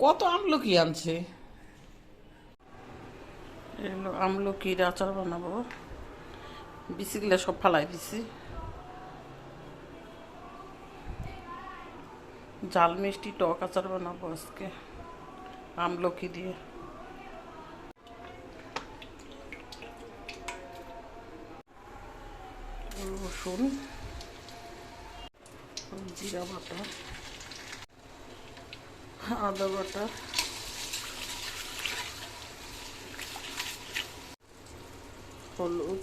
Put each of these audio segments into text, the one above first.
কত আমলকি আনছে। এগুলো আমলকির আচার বানাবো। বিচিগুলো সব ফালাই দিছি। ঝাল মিষ্টি টক আচার বানাবো আজকে আমলকি দিয়ে। রসুন, জিরা বাটা, আদা বাটা, হলুদ,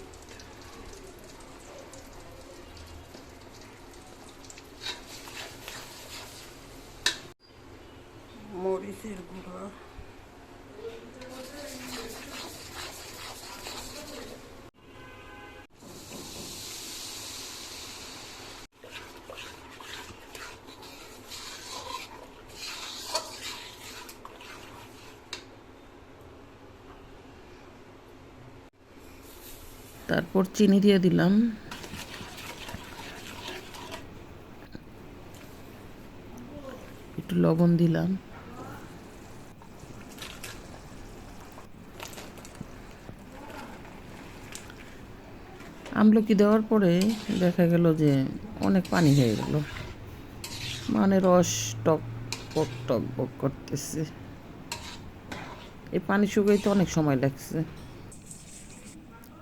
মরিচের গুঁড়া, তারপর চিনি দিয়ে দিলাম, একটু লবণ দিলাম, আমলকি দেওয়ার পরে দেখা গেল যে অনেক পানি হয়ে গেল, মানে রস টক বক টক বক করতেছে। এই পানি শুকাইতে অনেক সময় লাগছে।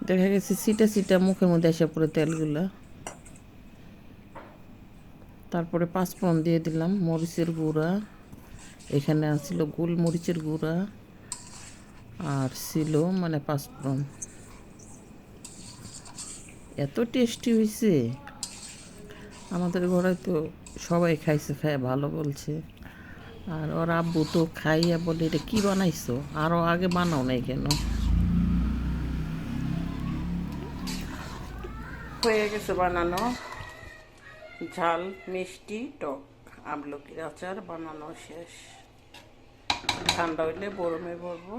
দেখা গেছে সিটা সিটা মুখের মধ্যে এসে পড়ে তেলগুলা। তারপরে পাঁচফোড়ন দিয়ে দিলাম, মরিচের গুঁড়া, এখানে ছিল গোলমরিচের গুঁড়া, আর ছিল মানে পাঁচফোড়ন। এত টেস্টি হয়েছে, আমাদের ঘরে তো সবাই খাইছে, খায় ভালো বলছে। আর ওর আব্বু তো খাইয়া বলে এটা কী বানাইছো, আরও আগে বানাও নাই কেন। হয়ে গেছে বানানো ঝাল মিষ্টি টক আমলকির আচার বানানো শেষ। ঠান্ডা হইলে গরমে ভরবো।